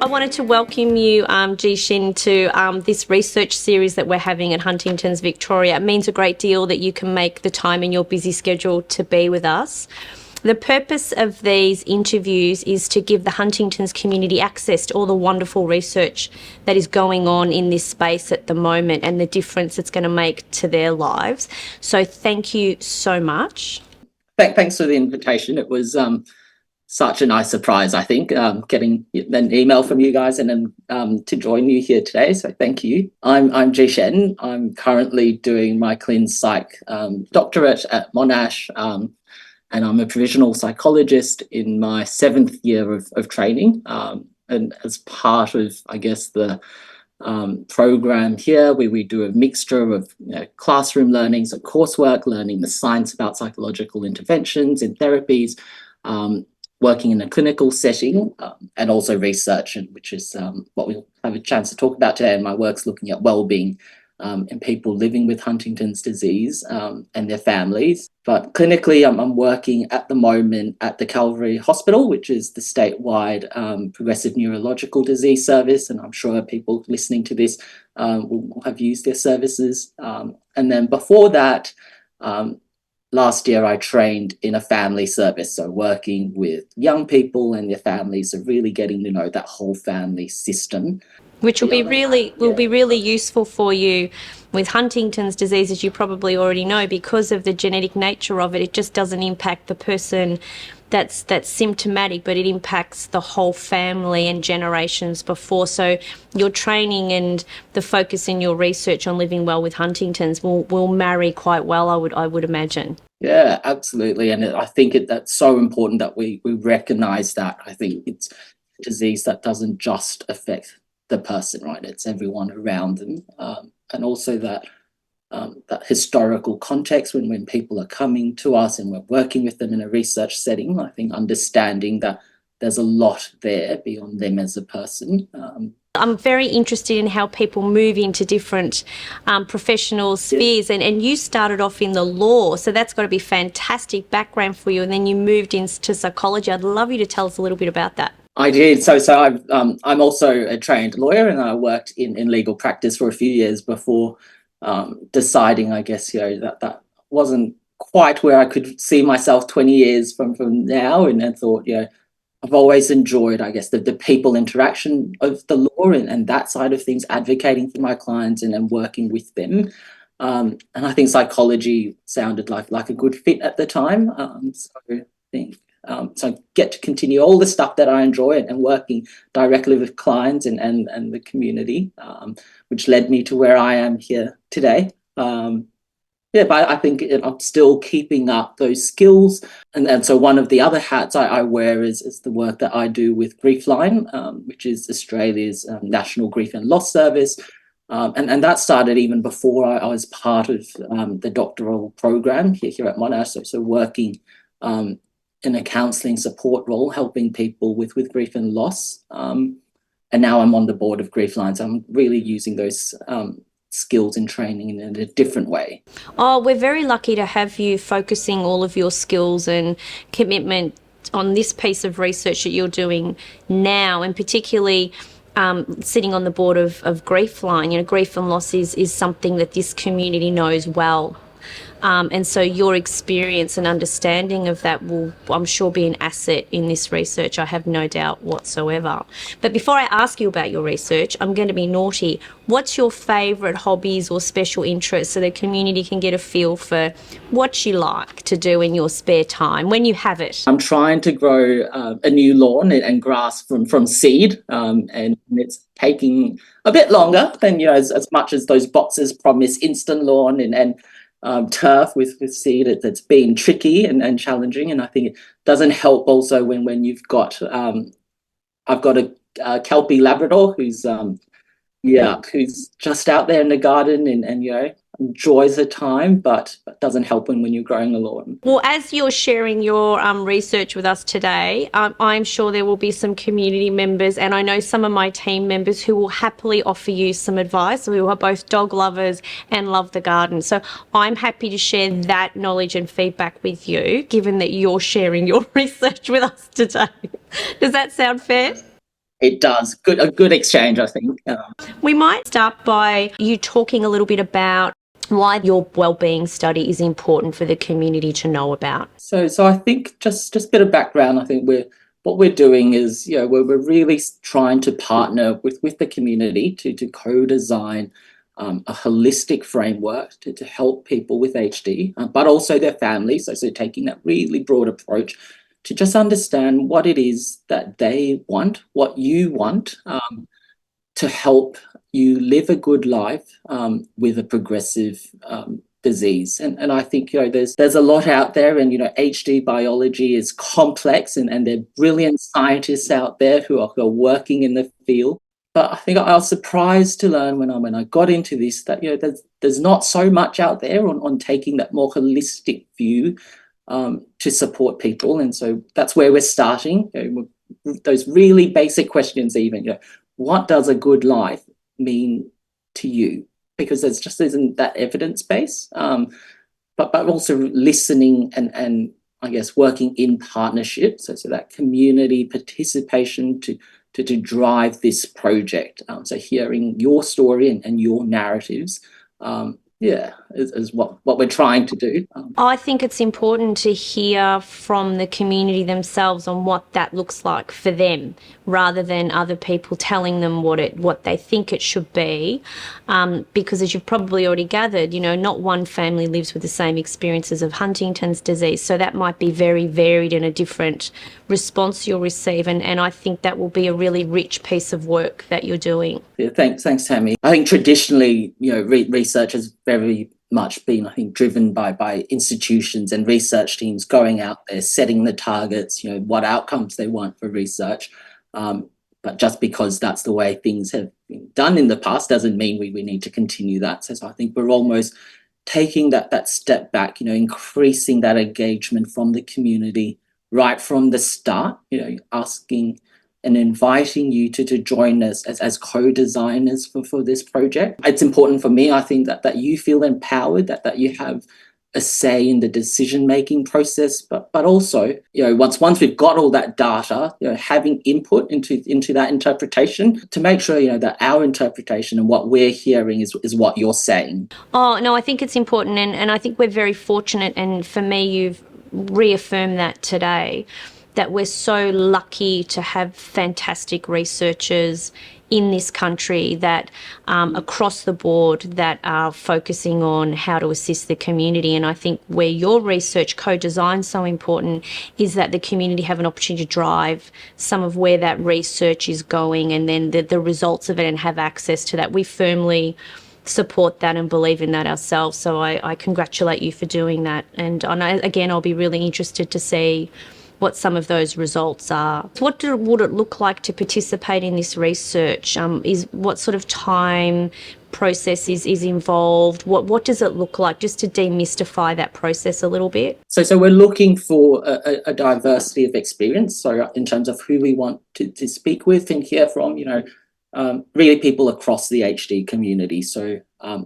I wanted to welcome you, Ji-Shen, to this research series that we're having at Huntington's Victoria. It means a great deal that you can make the time in your busy schedule to be with us. The purpose of these interviews is to give the Huntington's community access to all the wonderful research that is going on in this space at the moment and the difference it's going to make to their lives. So thank you so much. Thanks for the invitation. It was such a nice surprise, I think, getting an email from you guys and then to join you here today. So thank you. I'm Ji-Shen. I'm currently doing my clin psych doctorate at Monash, and I'm a provisional psychologist in my 7th year of training. And as part of, I guess, the program here, we do a mixture of classroom learning, so coursework, learning the science about psychological interventions and therapies, working in a clinical setting, and also research, which is what we'll have a chance to talk about today. And my work's looking at wellbeing in people living with Huntington's disease and their families. But clinically, I'm working at the moment at the Calvary Hospital, which is the statewide progressive neurological disease service. And I'm sure people listening to this will have used their services. And then before that, last year, I trained in a family service, so working with young people and their families, so really getting to know that whole family system. Which will be really useful for you with Huntington's disease, as you probably already know, because of the genetic nature of it. It just doesn't impact the person that's symptomatic, but it impacts the whole family and generations before. So your training and the focus in your research on living well with Huntington's will marry quite well, I would imagine. Yeah, absolutely. And I think that's so important that we recognise that. I think it's a disease that doesn't just affect the person, right? It's everyone around them. And also that historical context when people are coming to us and we're working with them in a research setting. I think understanding that there's a lot there beyond them as a person. I'm very interested in how people move into different professional spheres, and you started off in the law, so that's got to be fantastic background for you, and then you moved into psychology. I'd love you to tell us a little bit about that. I did. So I'm also a trained lawyer, and I worked in legal practice for a few years before deciding, I guess, that wasn't quite where I could see myself 20 years from now, and I thought, I've always enjoyed, I guess, the people interaction of the law and that side of things, advocating for my clients and working with them. And I think psychology sounded like a good fit at the time. So I get to continue all the stuff that I enjoy and working directly with clients and the community, which led me to where I am here today. But I think I'm still keeping up those skills. And so one of the other hats I wear is the work that I do with Griefline, which is Australia's national grief and loss service. And that started even before I was part of the doctoral program here at Monash. So working in a counselling support role, helping people with grief and loss. And now I'm on the board of Griefline. So I'm really using those skills and training in a different way. Oh, we're very lucky to have you focusing all of your skills and commitment on this piece of research that you're doing now, and particularly sitting on the board of Griefline. Grief and loss is something that this community knows well. And so your experience and understanding of that will, I'm sure, be an asset in this research. I have no doubt whatsoever. But before I ask you about your research, I'm going to be naughty. What's your favourite hobbies or special interests so the community can get a feel for what you like to do in your spare time when you have it? I'm trying to grow a new lawn and grass from seed, and it's taking a bit longer than, as much as those boxes promise instant lawn and turf with seed. It's been tricky and challenging, and I think it doesn't help also when you've got I've got a Kelpie Labrador who's just out there in the garden and enjoys the time, but doesn't help when you're growing a lawn. Well, as you're sharing your research with us today, I'm sure there will be some community members, and I know some of my team members who will happily offer you some advice, who are both dog lovers and love the garden. So I'm happy to share that knowledge and feedback with you, given that you're sharing your research with us today. Does that sound fair? It does. A good exchange, I think. We might start by you talking a little bit about why your wellbeing study is important for the community to know about. So I think just a bit of background. I think what we're doing is, we're really trying to partner with the community to co-design a holistic framework to help people with HD, but also their families. So taking that really broad approach to just understand what it is that they want, what you want, to help you live a good life with a progressive disease. And I think, there's a lot out there, and, HD biology is complex, and there are brilliant scientists out there who are working in the field. But I think I was surprised to learn when I got into this that, there's not so much out there on taking that more holistic view to support people. And so that's where we're starting. Those really basic questions, even, what does a good life mean to you? Because there just isn't that evidence base, but also listening and I guess working in partnership, so that community participation to drive this project. So hearing your story and your narratives, is what we're trying to do. I think it's important to hear from the community themselves on what that looks like for them, rather than other people telling them what they think it should be. Because as you've probably already gathered, not one family lives with the same experiences of Huntington's disease. So that might be very varied in a different response you'll receive. And I think that will be a really rich piece of work that you're doing. Yeah, thanks, Tammy. I think traditionally, research has very much been, I think, driven by institutions and research teams going out there, setting the targets, what outcomes they want for research. But just because that's the way things have been done in the past doesn't mean we need to continue that. So I think we're almost taking that step back, increasing that engagement from the community right from the start, asking and inviting you to join us as co-designers for this project. It's important for me, I think, that you feel empowered, that you have a say in the decision-making process, but also, once we've got all that data, having input into that interpretation to make sure, that our interpretation and what we're hearing is what you're saying. Oh, no, I think it's important, and I think we're very fortunate, and for me, you've reaffirmed that today, that we're so lucky to have fantastic researchers in this country that across the board that are focusing on how to assist the community. And I think where your research co-design is so important is that the community have an opportunity to drive some of where that research is going, and then the results of it, and have access to that. We firmly support that and believe in that ourselves. So I congratulate you for doing that. And again, I'll be really interested to see what some of those results are. What would it look like to participate in this research? What sort of time process is involved? What does it look like, just to demystify that process a little bit? So we're looking for a diversity of experience. So in terms of who we want to speak with and hear from, really people across the HD community. So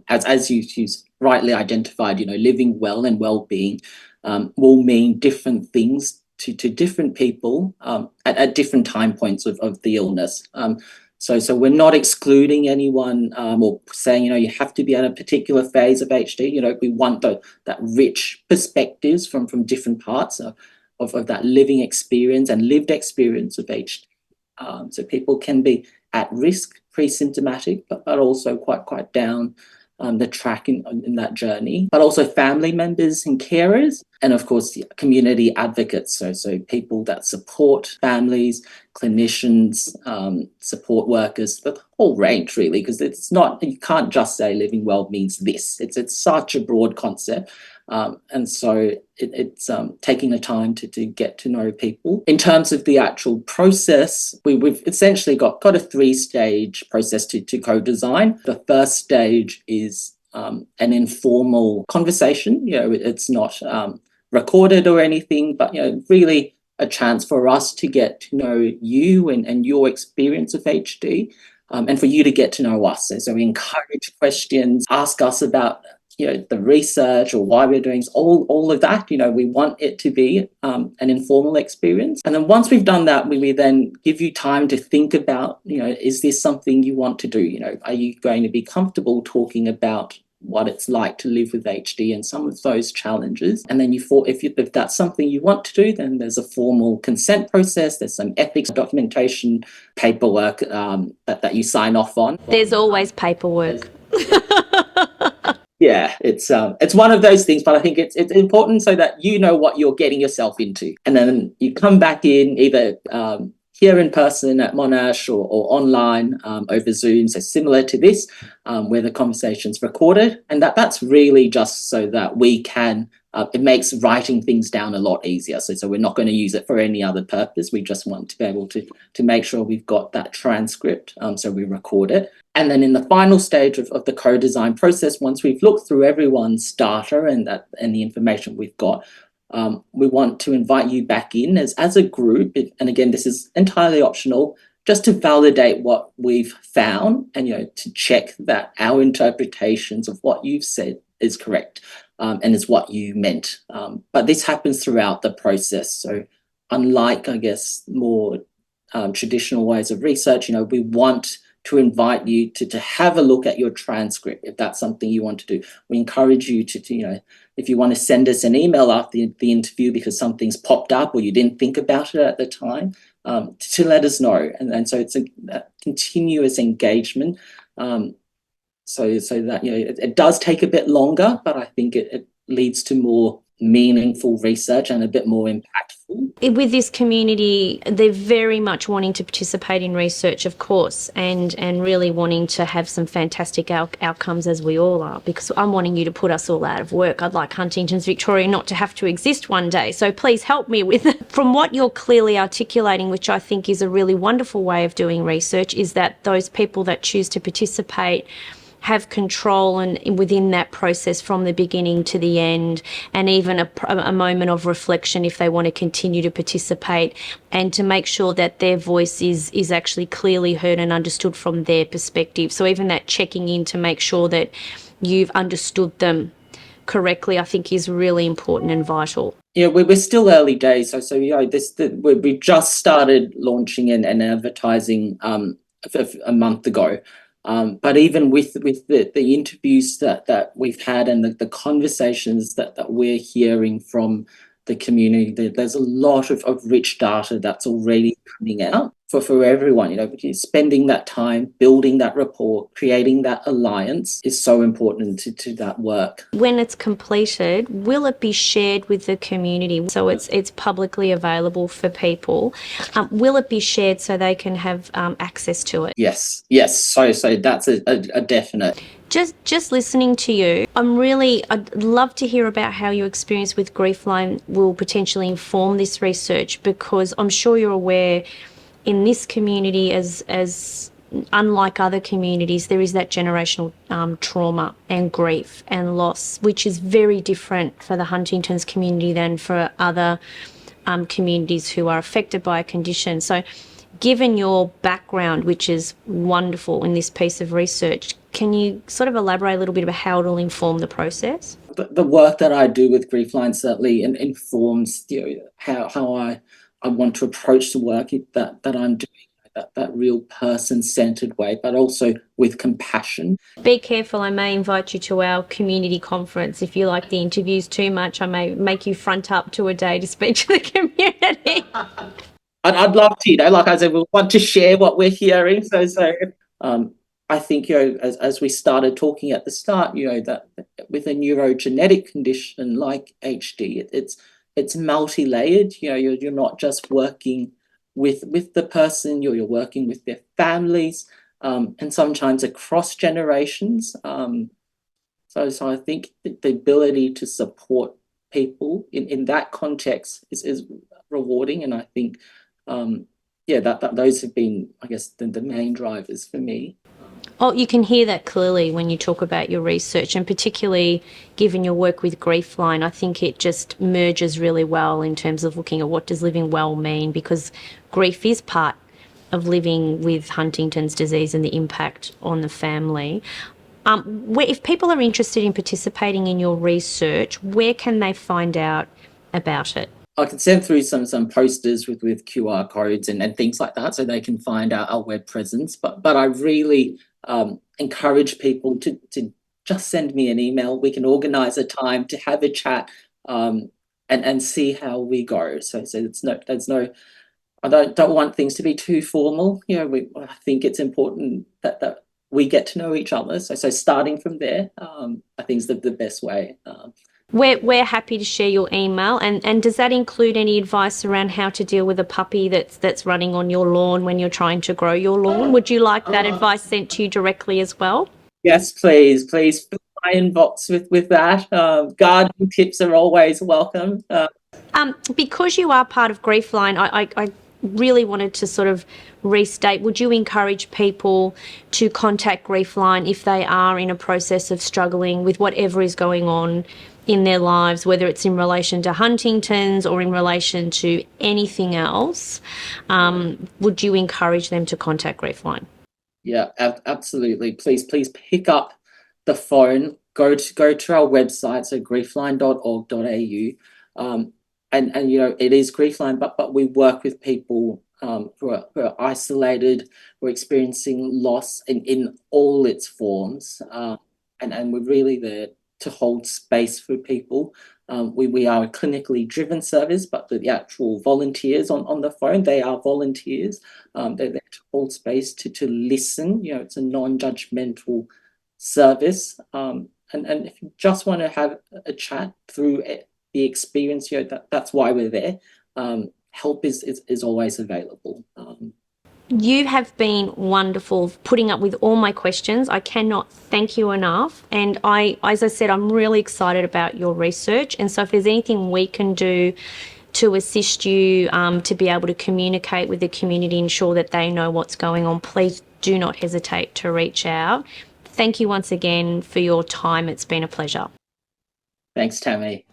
as you rightly identified, living well and well-being will mean different things to different people at different time points of the illness. So we're not excluding anyone or saying, you have to be at a particular phase of HD. We want that rich perspectives from different parts of that living experience and lived experience of HD. So people can be at risk, pre-symptomatic, but also quite down the track in that journey, but also family members and carers, and of course community advocates, so people that support families, clinicians, support workers, the whole range really, because it's not, you can't just say living well means this. It's such a broad concept. And so it's taking the time to get to know people. In terms of the actual process, we've essentially got a 3-stage process to co-design. The first stage is an informal conversation. It's not recorded or anything, but really a chance for us to get to know you and your experience of HD, and for you to get to know us. So we encourage questions, ask us about the research or why we're doing all of that. We want it to be an informal experience. And then once we've done that, we then give you time to think about, is this something you want to do? Are you going to be comfortable talking about what it's like to live with HD and some of those challenges? And then if that's something you want to do, then there's a formal consent process. There's some ethics documentation, paperwork that you sign off on. There's always paperwork. Yeah, it's one of those things, but I think it's important so that you know what you're getting yourself into. And then you come back in either here in person at Monash or online over Zoom, so similar to this, where the conversation's recorded. And that's really just so that we can, it makes writing things down a lot easier. So we're not going to use it for any other purpose. We just want to be able to make sure we've got that transcript, so we record it. And then in the final stage of the co-design process, once we've looked through everyone's data and the information we've got, we want to invite you back in as a group. And again, this is entirely optional, just to validate what we've found and, to check that our interpretations of what you've said is correct and is what you meant. But this happens throughout the process. So unlike, I guess, more traditional ways of research, we want to invite you to have a look at your transcript if that's something you want to do. We encourage you to if you want to send us an email after the interview because something's popped up or you didn't think about it at the time, to let us know. And so it's a continuous engagement. So that it does take a bit longer, but I think it leads to more meaningful research and a bit more impactful. With this community, they're very much wanting to participate in research, of course, and really wanting to have some fantastic outcomes, as we all are, because I'm wanting you to put us all out of work. I'd like Huntington's Victoria not to have to exist one day, so please help me with it. From what you're clearly articulating, which I think is a really wonderful way of doing research, is that those people that choose to participate have control and within that process from the beginning to the end, and even a moment of reflection if they want to continue to participate, and to make sure that their voice is actually clearly heard and understood from their perspective. So even that checking in to make sure that you've understood them correctly, I think is really important and vital. Yeah, we're still early days. So we just started launching and advertising a month ago. But even with the interviews that we've had and the conversations that we're hearing from the community, there's a lot of rich data that's already coming out for everyone. Spending that time, building that rapport, creating that alliance is so important to that work. When it's completed, will it be shared with the community? So it's publicly available for people. Will it be shared so they can have access to it? Yes. So that's a definite. Just listening to you, I'd love to hear about how your experience with Griefline will potentially inform this research, because I'm sure you're aware in this community, as unlike other communities, there is that generational trauma and grief and loss, which is very different for the Huntington's community than for other communities who are affected by a condition. So given your background, which is wonderful in this piece of research, can you sort of elaborate a little bit about how it will inform the process? The work that I do with Griefline certainly informs how I want to approach the work that I'm doing, that real person-centered way, but also with compassion. Be careful, I may invite you to our community conference. If you like the interviews too much, I may make you front up to a day to speak to the community. I'd love to, like I said, we want to share what we're hearing. So I think, as we started talking at the start, that with a neurogenetic condition like HD, it's multi-layered. You're not just working with the person, you're working with their families, and sometimes across generations. So I think the ability to support people in that context is rewarding, and I think that those have been, I guess, the main drivers for me. Oh, you can hear that clearly when you talk about your research, and particularly given your work with Griefline, I think it just merges really well in terms of looking at what does living well mean, because grief is part of living with Huntington's disease and the impact on the family. If people are interested in participating in your research, where can they find out about it? I can send through some posters with QR codes and things like that, so they can find our web presence. But I really encourage people to just send me an email. We can organise a time to have a chat and see how we go. So there's no. I don't want things to be too formal. I think it's important that we get to know each other. So starting from there, I think is the best way. We're happy to share your email, and does that include any advice around how to deal with a puppy that's running on your lawn when you're trying to grow your lawn? Would you like that advice sent to you directly as well? Yes, please fill my inbox with that. Gardening tips are always welcome. Because you are part of Griefline, I really wanted to sort of restate, would you encourage people to contact Griefline if they are in a process of struggling with whatever is going on in their lives, whether it's in relation to Huntington's or in relation to anything else? Would you encourage them to contact Griefline? Yeah, absolutely. Please pick up the phone, go to our website, so griefline.org.au. And it is Griefline, but we work with people who are isolated, who are experiencing loss in all its forms, and we're really there to hold space for people. We are a clinically driven service, but the actual volunteers on the phone, they are volunteers. They're there to hold space, to listen. It's a non-judgmental service. And if you just want to have a chat through the experience, that's why we're there. Help is always available. You have been wonderful putting up with all my questions. I cannot thank you enough. And as I said, I'm really excited about your research. And so if there's anything we can do to assist you to be able to communicate with the community, ensure that they know what's going on, please do not hesitate to reach out. Thank you once again for your time. It's been a pleasure. Thanks, Tammy.